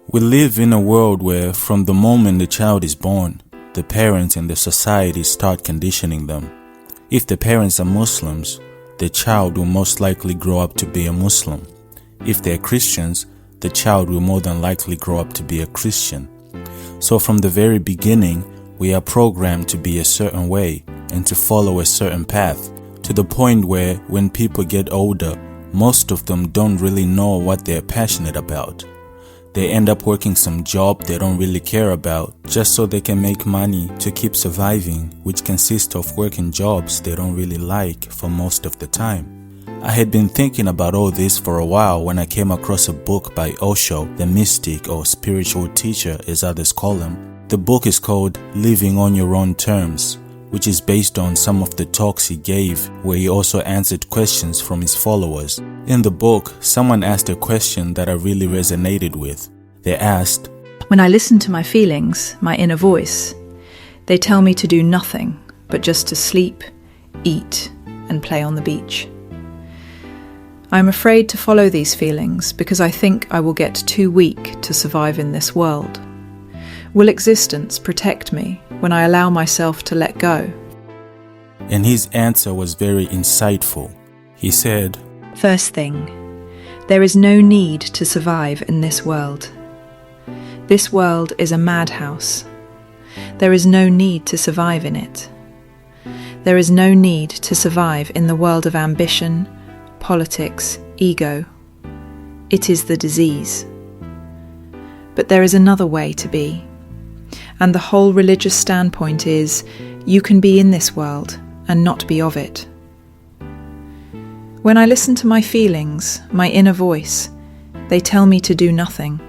We live in a world where, from the moment the child is born, the parents and the society start conditioning them. If the parents are Muslims, the child will most likely grow up to be a Muslim. If they're Christians, the child will more than likely grow up to be a Christian. So from the very beginning, we are programmed to be a certain way and to follow a certain path, to the point where when people get older, most of them don't really know what they're passionate about. They end up working some job they don't really care about just so they can make money to keep surviving, which consists of working jobs they don't really like for most of the time. I had been thinking about all this for a while when I came across a book by Osho, the mystic or spiritual teacher as others call him. The book is called Living on Your Own Terms, which is based on some of the talks he gave where he also answered questions from his followers. In the book, someone asked a question that I really resonated with. They asked, "When I listen to my feelings, my inner voice, they tell me to do nothing but just to sleep, eat, and play on the beach. I am afraid to follow these feelings because I think I will get too weak to survive in this world. Will existence protect me when I allow myself to let go?" And his answer was very insightful. He said, "First thing, there is no need to survive in this world. This world is a madhouse. There is no need to survive in it. There is no need to survive in the world of ambition, politics, ego. It is the disease. But there is another way to be. And the whole religious standpoint is, you can be in this world and not be of it. When I listen to my feelings, my inner voice, they tell me to do nothing.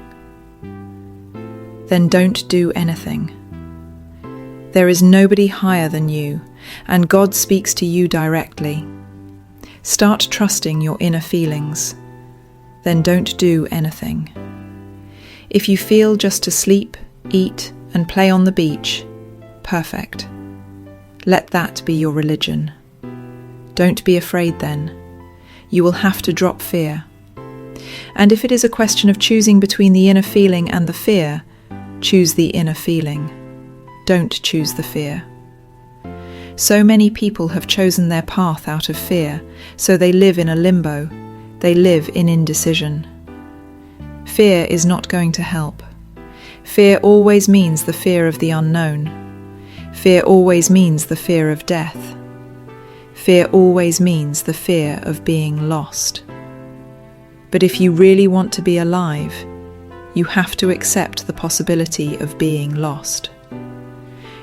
Then don't do anything. There is nobody higher than you, and God speaks to you directly. Start trusting your inner feelings. Then don't do anything. If you feel just to sleep, eat, and play on the beach, perfect. Let that be your religion. Don't be afraid then. You will have to drop fear. And if it is a question of choosing between the inner feeling and the fear, choose the inner feeling. Don't choose the fear. So many people have chosen their path out of fear, so they live in a limbo. They live in indecision. Fear is not going to help. Fear always means the fear of the unknown. Fear always means the fear of death. Fear always means the fear of being lost. But if you really want to be alive, you have to accept the possibility of being lost.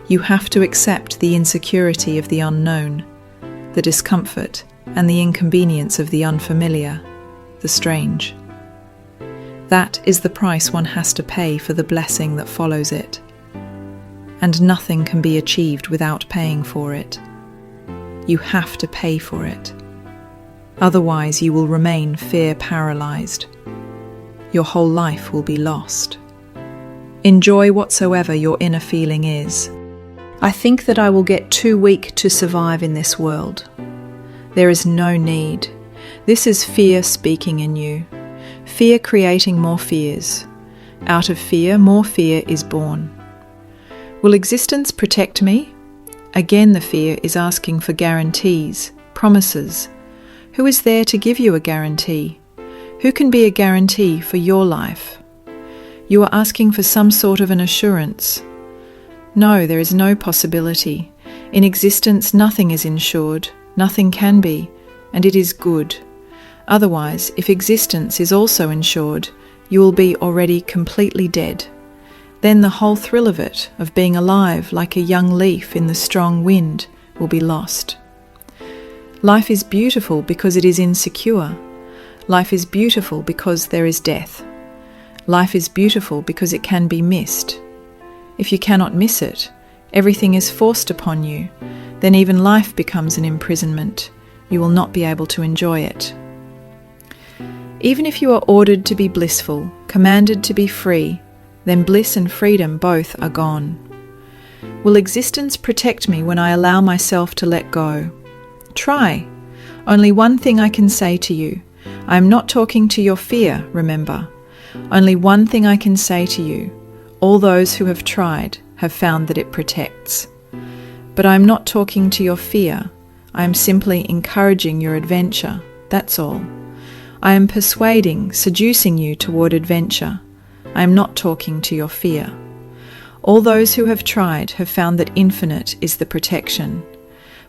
You have to accept the insecurity of the unknown, the discomfort and the inconvenience of the unfamiliar, the strange. That is the price one has to pay for the blessing that follows it. And nothing can be achieved without paying for it. You have to pay for it. Otherwise you will remain fear-paralyzed. Your whole life will be lost. Enjoy whatsoever your inner feeling is. I think that I will get too weak to survive in this world. There is no need. This is fear speaking in you. Fear creating more fears. Out of fear, more fear is born. Will existence protect me? Again, the fear is asking for guarantees, promises. Who is there to give you a guarantee? Who can be a guarantee for your life? You are asking for some sort of an assurance. No, there is no possibility. In existence, nothing is insured, nothing can be, and it is good. Otherwise, if existence is also insured, you will be already completely dead. Then the whole thrill of it, of being alive like a young leaf in the strong wind, will be lost. Life is beautiful because it is insecure. Life is beautiful because there is death. Life is beautiful because it can be missed. If you cannot miss it, everything is forced upon you, then even life becomes an imprisonment. You will not be able to enjoy it. Even if you are ordered to be blissful, commanded to be free, then bliss and freedom both are gone. Will existence protect me when I allow myself to let go? Try. Only one thing I can say to you. I am not talking to your fear, remember. Only one thing I can say to you: all those who have tried have found that it protects. But I am not talking to your fear. I am simply encouraging your adventure, that's all. I am persuading, seducing you toward adventure. I am not talking to your fear. All those who have tried have found that infinite is the protection.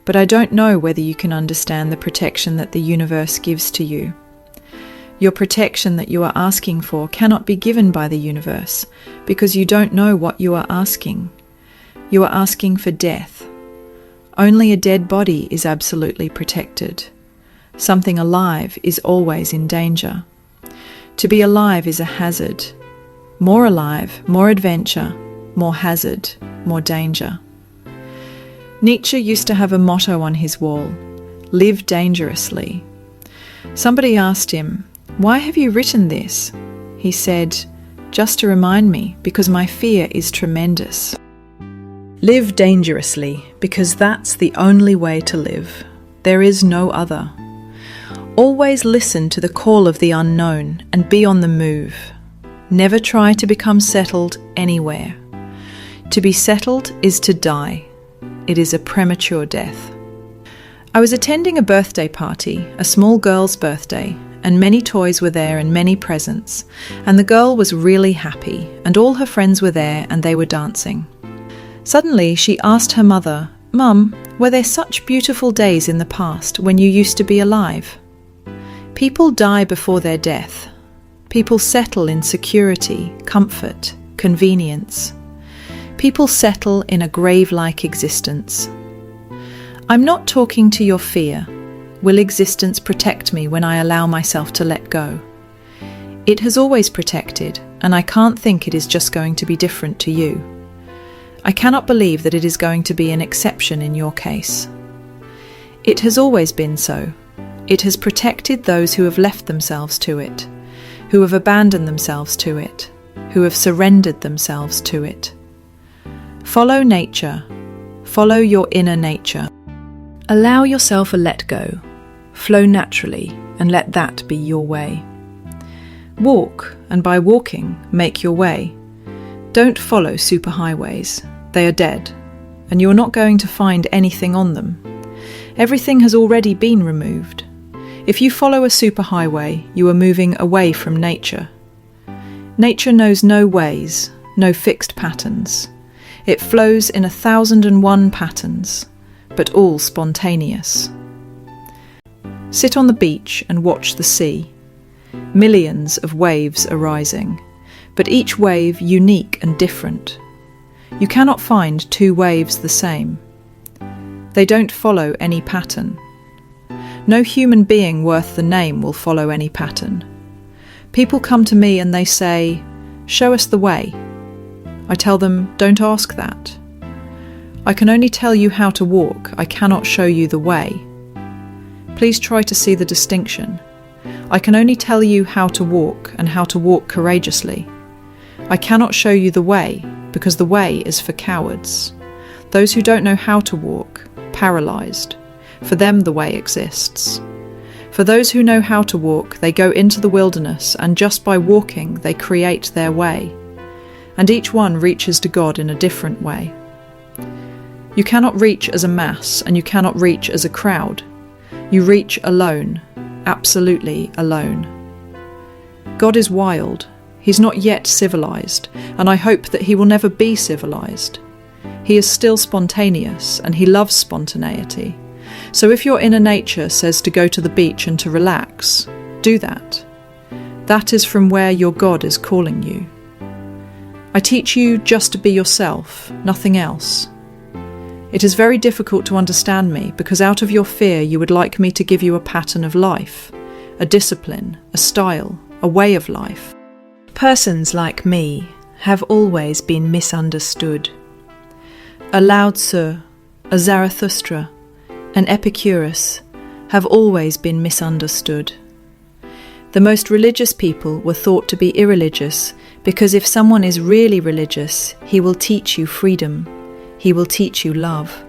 But I don't know whether you can understand the protection that the universe gives to you. Your protection that you are asking for cannot be given by the universe, because you don't know what you are asking. You are asking for death. Only a dead body is absolutely protected. Something alive is always in danger. To be alive is a hazard. More alive, more adventure, more hazard, more danger. Nietzsche used to have a motto on his wall: live dangerously. Somebody asked him, "Why have you written this?" He said, "Just to remind me, because my fear is tremendous." Live dangerously, because that's the only way to live. There is no other. Always listen to the call of the unknown and be on the move. Never try to become settled anywhere. To be settled is to die. It is a premature death. I was attending a birthday party, a small girl's birthday, and many toys were there and many presents, and the girl was really happy, and all her friends were there and they were dancing. Suddenly she asked her mother, "Mum, were there such beautiful days in the past when you used to be alive?" People die before their death. People settle in security, comfort, convenience. People settle in a grave-like existence. I'm not talking to your fear. Will existence protect me when I allow myself to let go? It has always protected, and I can't think it is just going to be different to you. I cannot believe that it is going to be an exception in your case. It has always been so. It has protected those who have left themselves to it, who have abandoned themselves to it, who have surrendered themselves to it. Follow nature. Follow your inner nature. Allow yourself a let go. Flow naturally and let that be your way. Walk, and by walking, make your way. Don't follow superhighways. They are dead, and you are not going to find anything on them. Everything has already been removed. If you follow a superhighway, you are moving away from nature. Nature knows no ways, no fixed patterns. It flows in 1,001 patterns, but all spontaneous. Sit on the beach and watch the sea. Millions of waves arising, but each wave unique and different. You cannot find two waves the same. They don't follow any pattern. No human being worth the name will follow any pattern. People come to me and they say, "Show us the way." I tell them, "Don't ask that. I can only tell you how to walk. I cannot show you the way." Please try to see the distinction. I can only tell you how to walk and how to walk courageously. I cannot show you the way, because the way is for cowards. Those who don't know how to walk, paralysed. For them the way exists. For those who know how to walk, they go into the wilderness, and just by walking they create their way. And each one reaches to God in a different way. You cannot reach as a mass, and you cannot reach as a crowd. You reach alone, absolutely alone. God is wild. He's not yet civilized, and I hope that he will never be civilized. He is still spontaneous, and he loves spontaneity. So if your inner nature says to go to the beach and to relax, do that. That is from where your God is calling you. I teach you just to be yourself, nothing else. It is very difficult to understand me because out of your fear you would like me to give you a pattern of life, a discipline, a style, a way of life. Persons like me have always been misunderstood. A Lao Tzu, a Zarathustra, an Epicurus have always been misunderstood. The most religious people were thought to be irreligious because if someone is really religious, he will teach you freedom. He will teach you love.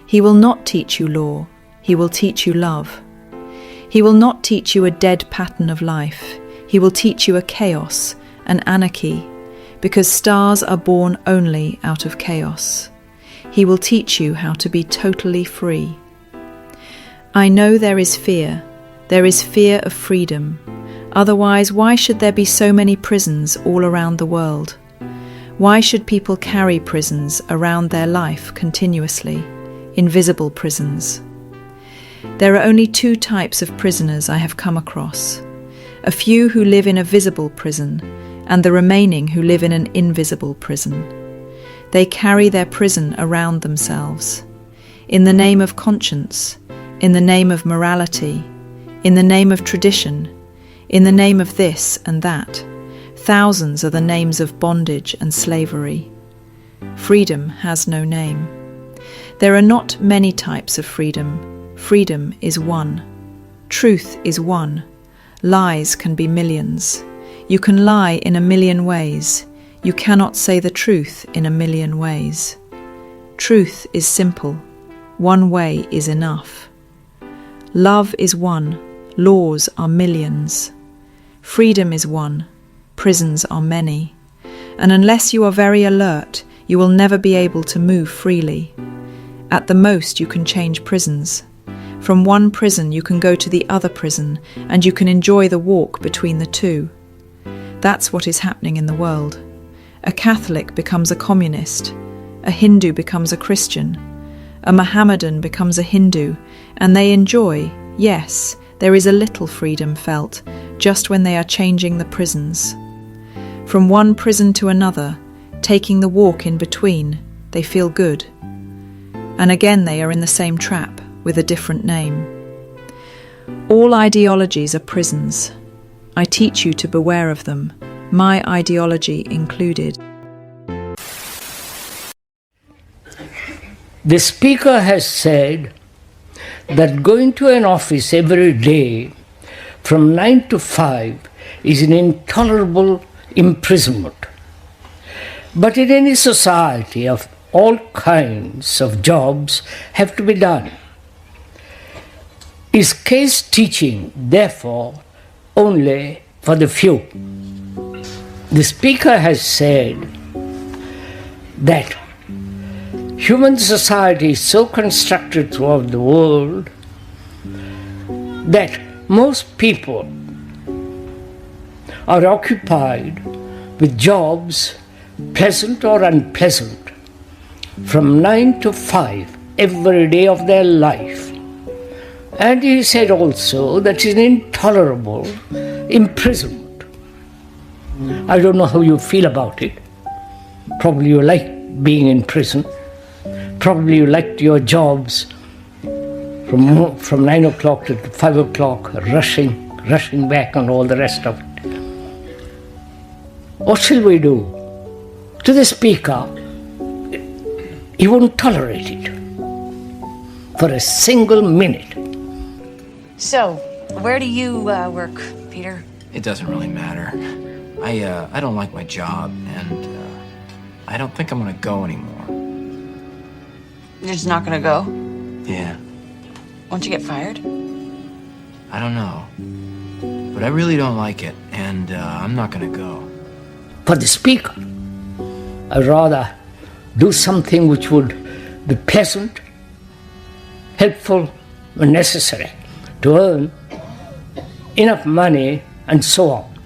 He will not teach you law. He will teach you love. He will not teach you a dead pattern of life. He will teach you a chaos, and anarchy, because stars are born only out of chaos. He will teach you how to be totally free. I know there is fear. There is fear of freedom. Otherwise, why should there be so many prisons all around the world? Why should people carry prisons around their life continuously, invisible prisons? There are only two types of prisoners I have come across: a few who live in a visible prison, and the remaining who live in an invisible prison. They carry their prison around themselves, in the name of conscience, in the name of morality, in the name of tradition, in the name of this and that. Thousands are the names of bondage and slavery. Freedom has no name. There are not many types of freedom. Freedom is one. Truth is one. Lies can be millions. You can lie in a million ways. You cannot say the truth in a million ways. Truth is simple. One way is enough. Love is one. Laws are millions. Freedom is one. Prisons are many. And unless you are very alert, you will never be able to move freely. At the most, you can change prisons. From one prison you can go to the other prison, and you can enjoy the walk between the two. That's what is happening in the world. A Catholic becomes a communist. A Hindu becomes a Christian. A Mohammedan becomes a Hindu, and they enjoy, yes, there is a little freedom felt, just when they are changing the prisons. From one prison to another, taking the walk in between, they feel good. And again they are in the same trap, with a different name. All ideologies are prisons. I teach you to beware of them, my ideology included. The speaker has said that going to an office every day from 9 to 5 is an intolerable imprisonment. But in any society, of all kinds of jobs have to be done. Is case teaching, therefore, only for the few? The speaker has said that human society is so constructed throughout the world that most people are occupied with jobs, pleasant or unpleasant, from 9 to 5 every day of their life. And he said also that it's an intolerable imprisonment. I don't know how you feel about it. Probably you like being in prison. Probably you liked your jobs from 9 o'clock to 5 o'clock, rushing back and all the rest of it. What shall we do? To the speaker, he won't tolerate it for a single minute. So, where do you work, Peter? It doesn't really matter. I don't like my job, and I don't think I'm gonna go anymore. You're just not gonna go? Yeah, Won't you get fired? I don't know. But I really don't like it, and I'm not gonna go. For the speaker, I'd rather do something which would be pleasant, helpful, and necessary to earn enough money and so on.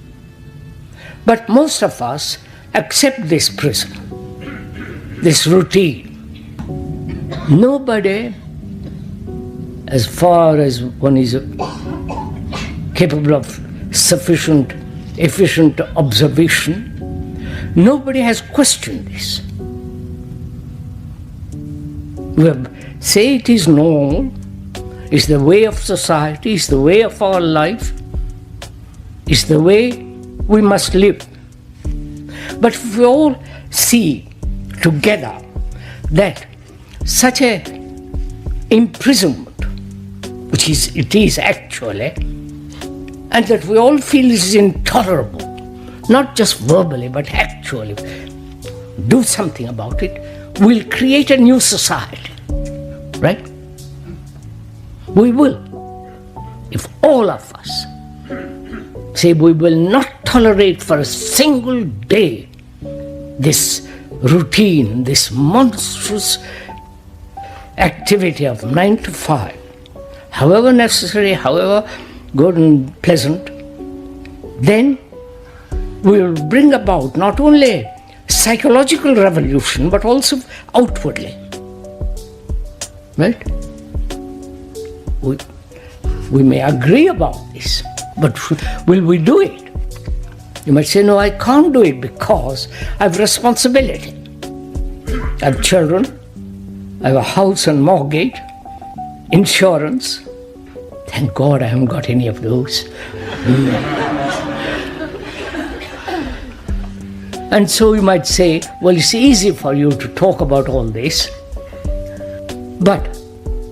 But most of us accept this prison, this routine. Nobody, as far as one is capable of sufficient, efficient observation, nobody has questioned this. We say it is normal, it's the way of society, it's the way of our life, it's the way we must live. But if we all see together that such a imprisonment, which it is actually, and that we all feel is intolerable, not just verbally but actually, do something about it, we'll create a new society, right? We will. If all of us say we will not tolerate for a single day this routine, this monstrous activity of 9 to 5, however necessary, however good and pleasant, then we will bring about not only psychological revolution but also outwardly. Right? We may agree about this, but will we do it? You might say, no, I can't do it because I have responsibility. I have children, I have a house and mortgage, insurance. Thank God I haven't got any of those. And so you might say, well, it's easy for you to talk about all this, but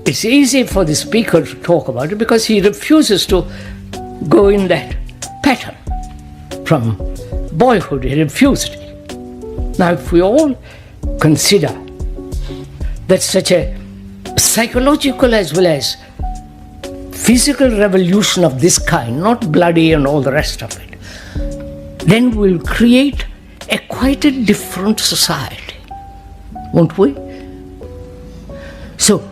it's easy for the speaker to talk about it because he refuses to go in that pattern. From boyhood, he refused it. Now, if we all consider that such a psychological as well as physical revolution of this kind, not bloody and all the rest of it, then we'll create a quite a different society, won't we? So,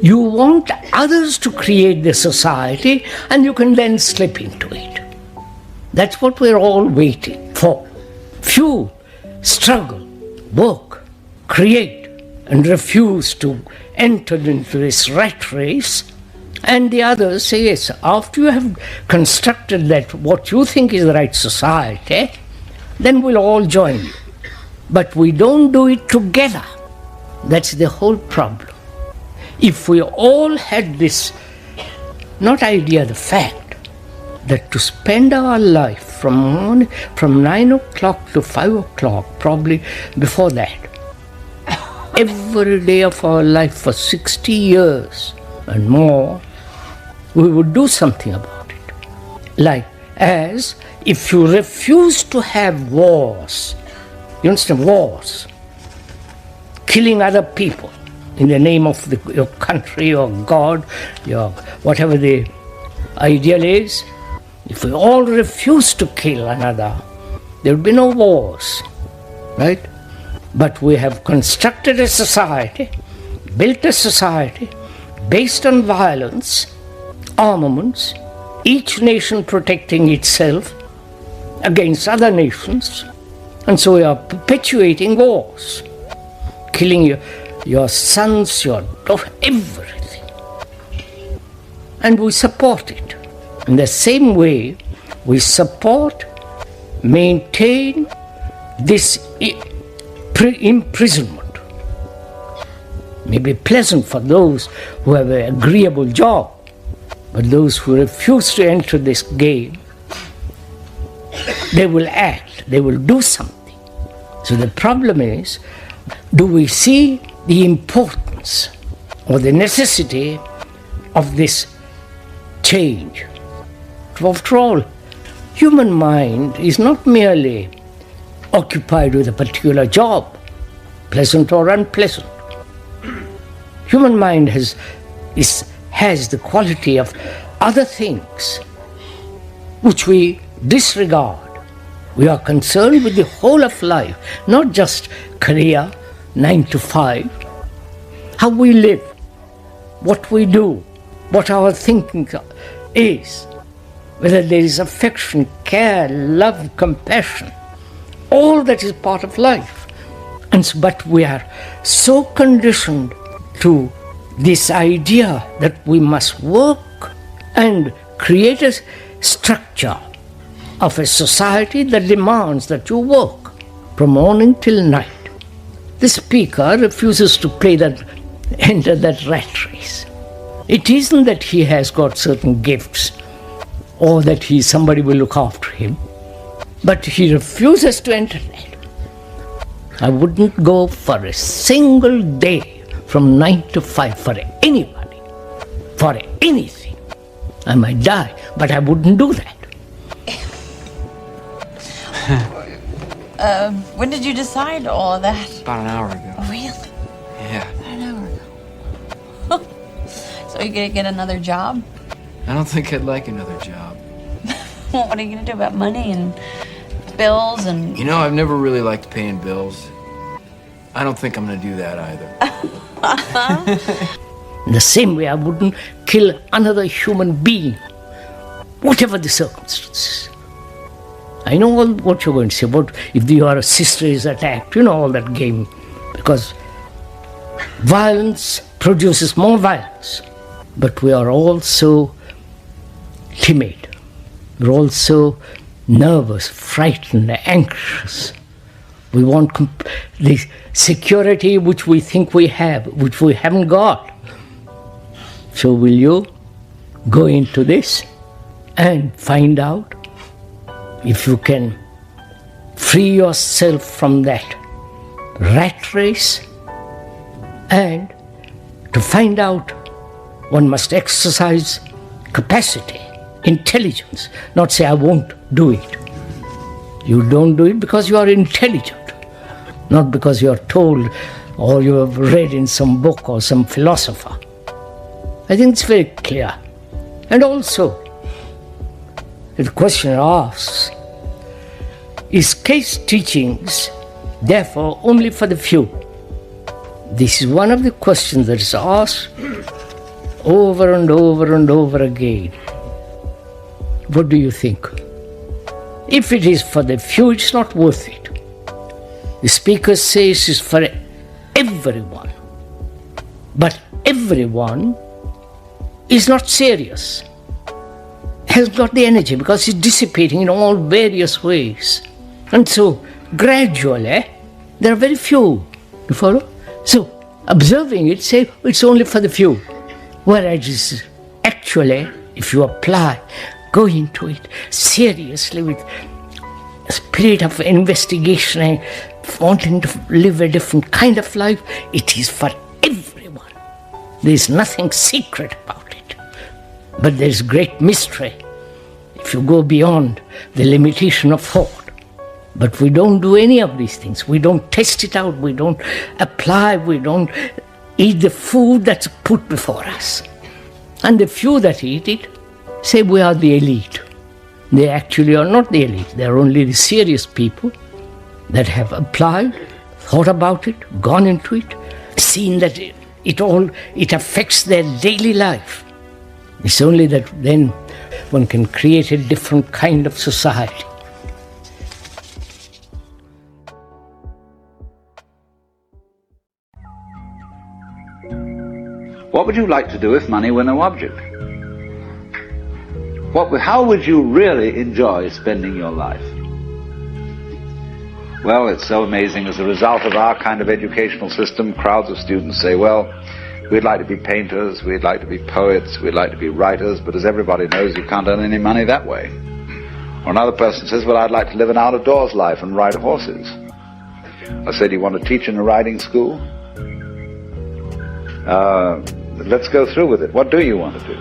you want others to create the society and you can then slip into it. That's what we're all waiting for. Few struggle, work, create, and refuse to enter into this rat race. And the others say, yes, after you have constructed that what you think is the right society, then we'll all join you. But we don't do it together. That's the whole problem. If we all had this, not idea, the fact, that to spend our life from 9 o'clock to 5 o'clock, probably before that, every day of our life for 60 years and more, we would do something about it. Like, as if you refuse to have wars, you understand, wars, killing other people in the name of your country, your God, your whatever the ideal is, if we all refuse to kill another, there will be no wars, right? But we have constructed a society, built a society based on violence, armaments, each nation protecting itself against other nations, and so we are perpetuating wars, killing your sons, your daughters, everything. And we support it. In the same way, we support, maintain this imprisonment. May be pleasant for those who have an agreeable job, but those who refuse to enter this game, they will act, they will do something. So the problem is, do we see the importance or the necessity of this change? After all, human mind is not merely occupied with a particular job, pleasant or unpleasant. Human mind has the quality of other things which we disregard. We are concerned with the whole of life, not just career, 9 to 5, how we live, what we do, what our thinking is, whether there is affection, care, love, compassion, all that is part of life. But we are so conditioned to this idea that we must work and create a structure of a society that demands that you work from morning till night. The speaker refuses to enter that rat race. It isn't that he has got certain gifts or that somebody will look after him, but he refuses to enter that. I wouldn't go for a single day from 9 to 5 for anybody, for anything. I might die, but I wouldn't do that. When did you decide all of that? About an hour ago. Oh, really? Yeah. About an hour ago. So you gonna get another job? I don't think I'd like another job. What are you gonna do about money and bills and... You know, I've never really liked paying bills. I don't think I'm gonna do that either. In the same way, I wouldn't kill another human being, whatever the circumstances. I know all what you're going to say about if your sister is attacked, you know, all that game. Because violence produces more violence. But we are all so timid. We're all so nervous, frightened, anxious. We want the security which we think we have, which we haven't got. So will you go into this and find out if you can free yourself from that rat race, and to find out one must exercise capacity, intelligence, not say I won't do it. You don't do it because you are intelligent, not because you are told or you have read in some book or some philosopher. I think it's very clear. And also, the question asks, is case teachings therefore only for the few? This is one of the questions that is asked over and over and over again. What do you think? If it is for the few, it's not worth it. The speaker says it's for everyone. But everyone is not serious, has got the energy because it's dissipating in all various ways. And so, gradually, there are very few. You follow? So, observing it, say it's only for the few. Whereas actually, if you apply, go into it seriously with a spirit of investigation and wanting to live a different kind of life, it is for everyone. There is nothing secret about it. But there is great mystery if you go beyond the limitation of thought. But we don't do any of these things. We don't test it out. We don't apply. We don't eat the food that's put before us. And the few that eat it say we are the elite. They actually are not the elite. They are only the serious people that have applied, thought about it, gone into it, seen that it affects their daily life. It's only that then one can create a different kind of society. What would you like to do if money were no object? How would you really enjoy spending your life? Well, it's so amazing. As a result of our kind of educational system, crowds of students say, well, we'd like to be painters, we'd like to be poets, we'd like to be writers, but as everybody knows, you can't earn any money that way. Or another person says, well, I'd like to live an out-of-doors life and ride horses. I said, do you want to teach in a riding school? Let's go through with it. What do you want to do?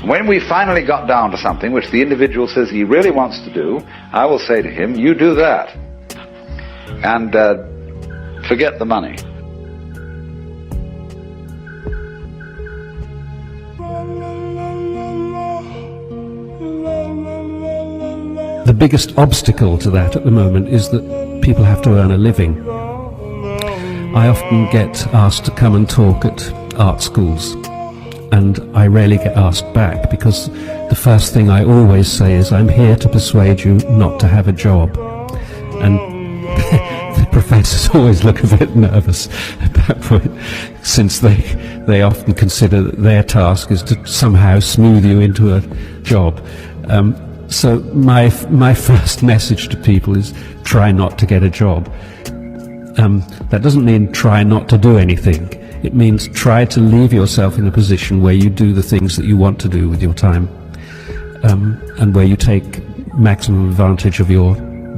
When we finally got down to something which the individual says he really wants to do, I will say to him, you do that. And forget the money. The biggest obstacle to that at the moment is that people have to earn a living. I often get asked to come and talk at art schools, and I rarely get asked back because the first thing I always say is, I'm here to persuade you not to have a job. And the professors always look a bit nervous at that point, since they often consider that their task is to somehow smooth you into a job. So my first message to people is, try not to get a job. That doesn't mean try not to do anything. It means try to leave yourself in a position where you do the things that you want to do with your time, and where you take maximum advantage of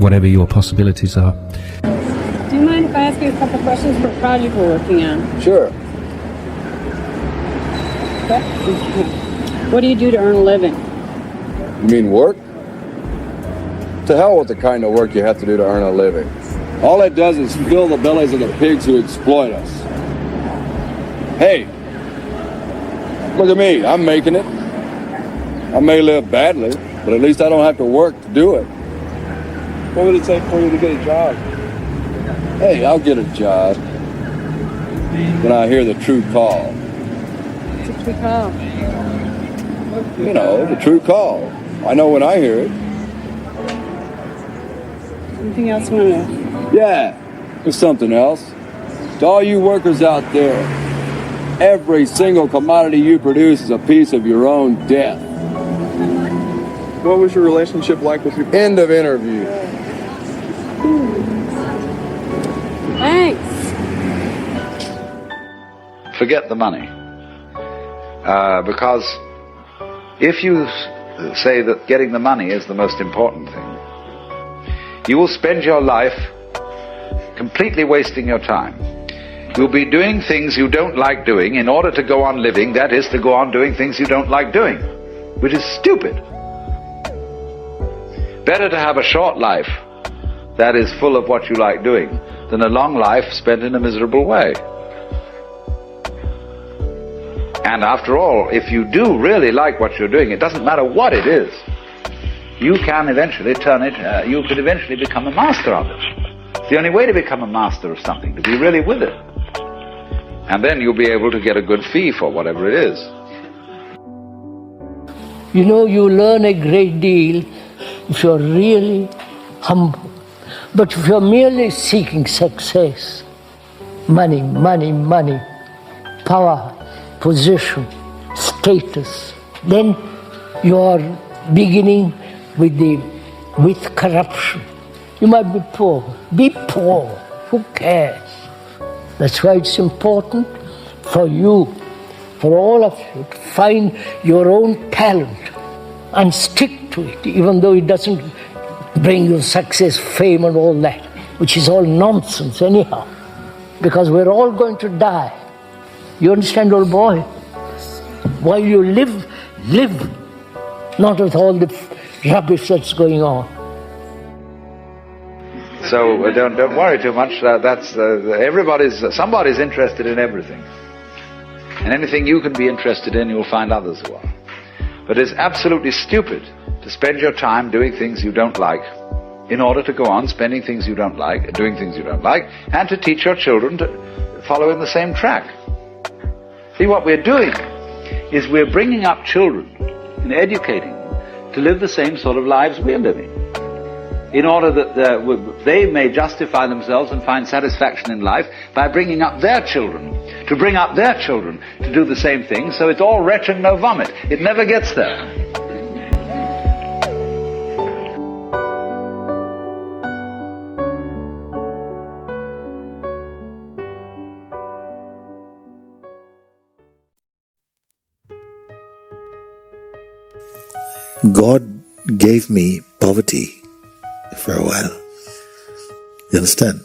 whatever your possibilities are. Do you mind if I ask you a couple questions for a project we're working on? Sure. What do you do to earn a living? You mean work? To hell with the kind of work you have to do to earn a living. All it does is fill the bellies of the pigs who exploit us. Hey, look at me, I'm making it. I may live badly, but at least I don't have to work to do it. What would it take for you to get a job? Hey, I'll get a job when I hear the true call. What's a true call? You know, the true call. I know when I hear it. Anything else you want to know? Yeah, there's something else. To all you workers out there, every single commodity you produce is a piece of your own death. What was your relationship like with your... End of interview. Thanks. Forget the money. Because if you say that getting the money is the most important thing, you will spend your life completely wasting your time. You'll be doing things you don't like doing in order to go on living, that is, to go on doing things you don't like doing, which is stupid. Better to have a short life that is full of what you like doing than a long life spent in a miserable way. And after all, if you do really like what you're doing, it doesn't matter what it is, you can eventually turn it, you could eventually become a master of it. It's the only way to become a master of something, to be really with it. And then you'll be able to get a good fee for whatever it is. You know, you learn a great deal if you're really humble. But if you're merely seeking success, money, money, money, power, position, status, then you're beginning with corruption. You might be poor. Be poor. Who cares? That's why it's important for you, for all of you, to find your own talent and stick to it, even though it doesn't bring you success, fame and all that, which is all nonsense anyhow, because we're all going to die. You understand, old boy? While you live, not with all the rubbish that's going on. So don't worry too much. Somebody's interested in everything, and anything you can be interested in, you'll find others who are. But it's absolutely stupid to spend your time doing things you don't like in order to go on spending things you don't like, doing things you don't like, and to teach your children to follow in the same track. See, what we're doing is we're bringing up children and educating them to live the same sort of lives we're living, in order that they may justify themselves and find satisfaction in life by bringing up their children, to bring up their children to do the same thing, so it's all wretch and no vomit. It never gets there. God gave me poverty for a while. You understand?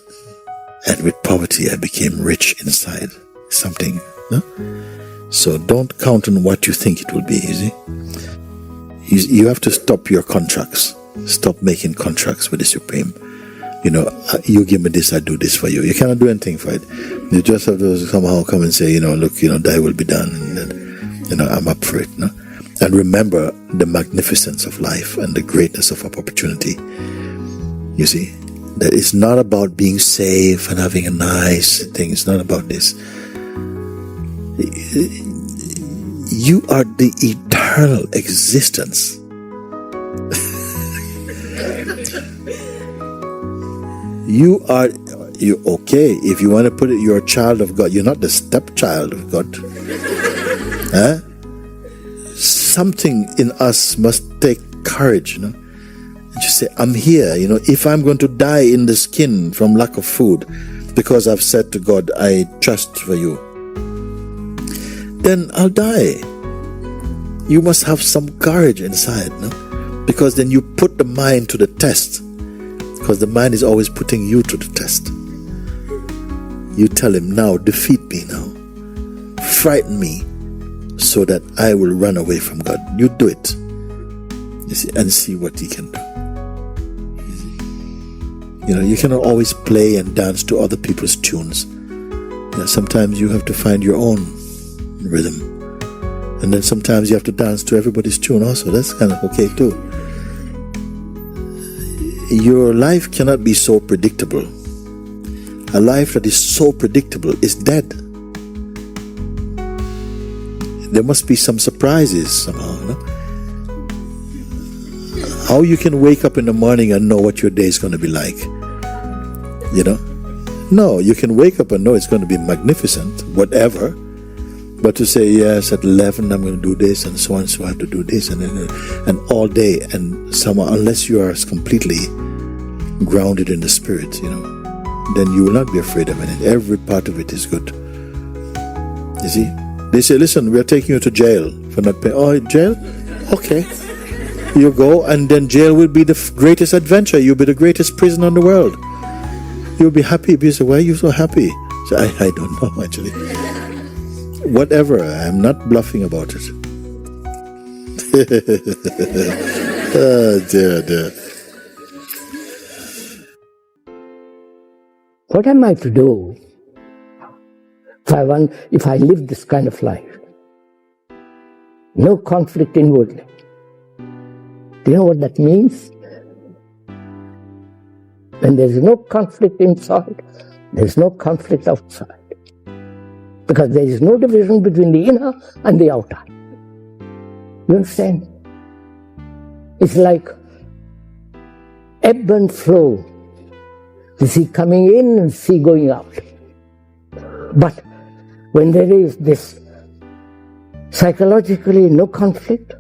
And with poverty I became rich inside. Something, no? So don't count on what you think it will be, you see? You have to stop your contracts. Stop making contracts with the Supreme. You know, you give me this, I do this for you. You cannot do anything for it. You just have to somehow come and say, look, thy will be done. And, I'm up for it, no? And remember the magnificence of life and the greatness of opportunity. You see, that it's not about being safe and having a nice thing. It's not about this. You are the eternal existence. You okay, if you want to put it, you're a child of God. You're not the stepchild of God. Huh? Something in us must take courage, and just say, I'm here, if I'm going to die in the skin from lack of food, because I've said to God, I trust for you, then I'll die. You must have some courage inside, no? Because then you put the mind to the test, because the mind is always putting you to the test. You tell him, now defeat me now, frighten me, so that I will run away from God. You do it, you see, and see what he can do. You cannot always play and dance to other people's tunes. Sometimes you have to find your own rhythm, and then sometimes you have to dance to everybody's tune also. That's kind of okay too. your life cannot be so predictable. A life that is so predictable is dead. There must be some surprises somehow. No? How you can wake up in the morning and know what your day is going to be like? You know? No, you can wake up and know it's going to be magnificent, whatever. But to say, yes, at 11 I'm going to do this and so on, so I have to do this and all day, and somehow, unless you are completely grounded in the spirit, you know, then you will not be afraid of anything. Every part of it is good. You see? They say, listen, we are taking you to jail for not paying. Oh, jail? Okay. You go, and then jail will be the greatest adventure. You'll be the greatest prisoner in the world. You'll be happy. You say, why are you so happy? So I don't know, actually. Whatever, I'm not bluffing about it. Oh, dear. What am I to do if I live this kind of life? No conflict inwardly. Do you know what that means? When there is no conflict inside, there is no conflict outside. Because there is no division between the inner and the outer. You understand? It's like ebb and flow. The sea coming in and sea going out. But when there is this psychologically no conflict,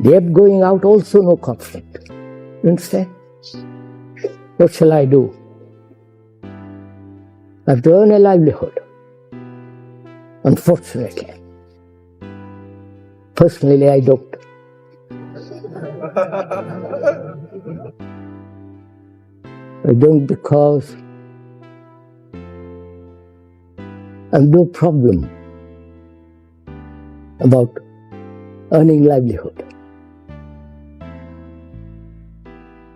the ebb going out also no conflict. You understand? What shall I do? I have to earn a livelihood. Unfortunately. Personally, I don't. I don't because I have no problem about earning livelihood.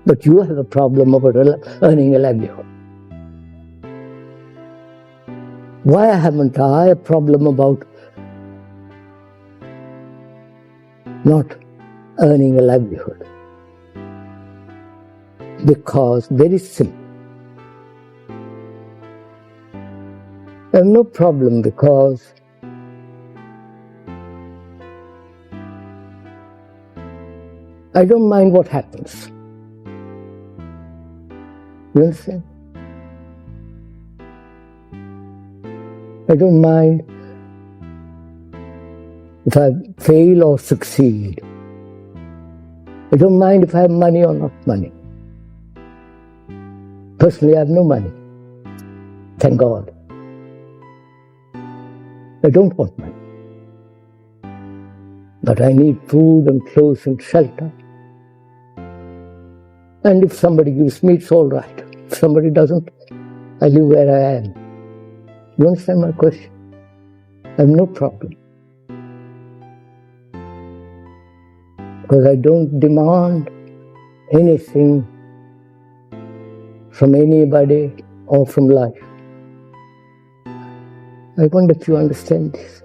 But you have a problem about earning a livelihood. Why haven't I a problem about not earning a livelihood? Because very simple. I have no problem because I don't mind what happens. You understand? I don't mind if I fail or succeed. I don't mind if I have money or not money. Personally, I have no money. Thank God. I don't want money. But I need food and clothes and shelter. And if somebody gives me, it's all right. If somebody doesn't, I live where I am. You understand my question? I have no problem. Because I don't demand anything from anybody or from life. I wonder if you understand this.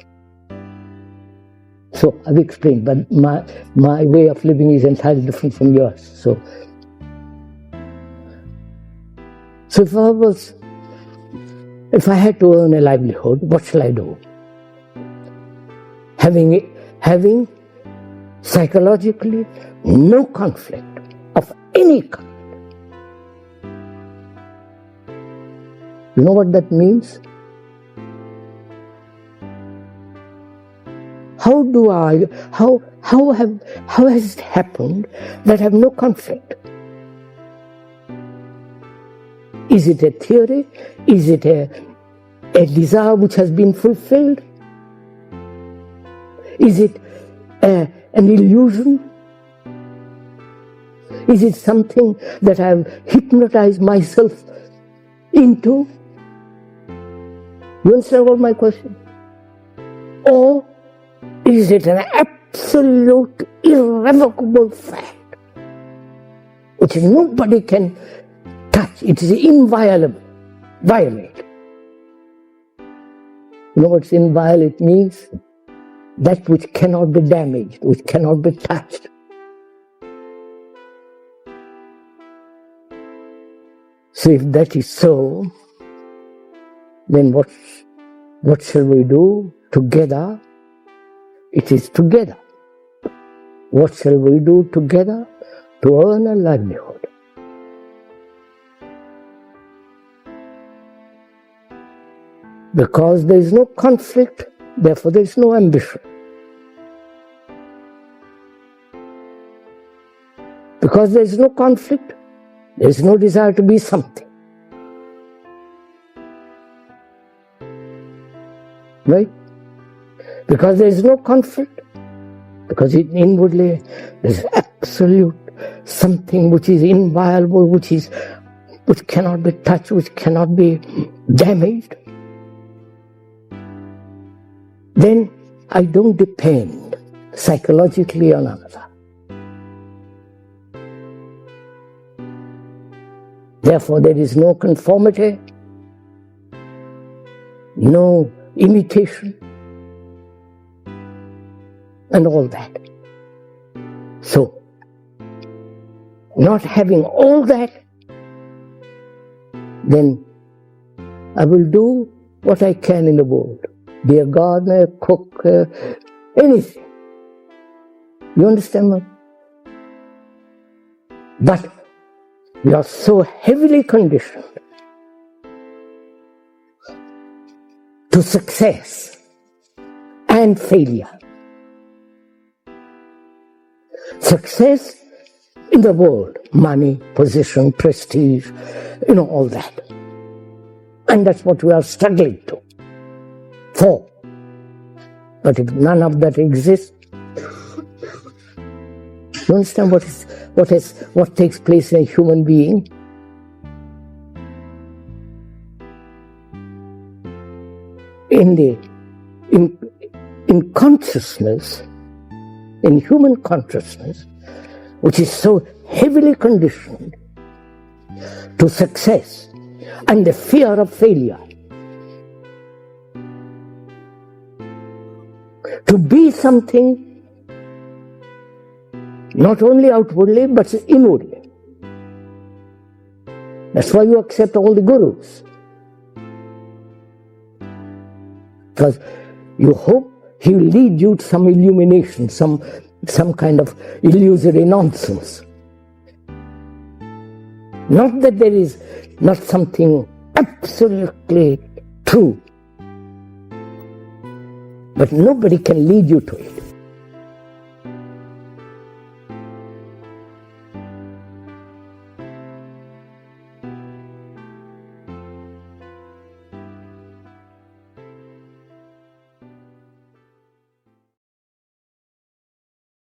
So I've explained, but my way of living is entirely different from yours. So if I had to earn a livelihood, what shall I do? Having psychologically no conflict of any kind. You know what that means? How has it happened that I have no conflict? Is it a theory? Is it a desire which has been fulfilled? Is it an illusion? Is it something that I have hypnotized myself into? You understand what my question? Or is it an absolute, irrevocable fact which nobody can touch? It is inviolable. Violate. You know what inviolate means? That which cannot be damaged, which cannot be touched. So if that is so, then what shall we do together? It is together. What shall we do together to earn a livelihood? Because there is no conflict, therefore there is no ambition. Because there is no conflict, there is no desire to be something. Right? Because there is no conflict, because inwardly there is absolute something which is inviolable, which cannot be touched, which cannot be damaged. Then I don't depend psychologically on another. Therefore, there is no conformity, no imitation, and all that. So, not having all that, then I will do what I can in the world. Be a gardener, cook, anything. You understand me? But we are so heavily conditioned to success and failure. Success in the world, money, position, prestige, all that. And that's what we are struggling for. But if none of that exists, you understand what takes place in a human being? In consciousness, in human consciousness, which is so heavily conditioned to success and the fear of failure, to be something not only outwardly but inwardly. That's why you accept all the gurus. Because you hope he will lead you to some illumination, some kind of illusory nonsense. Not that there is not something absolutely true, but nobody can lead you to it.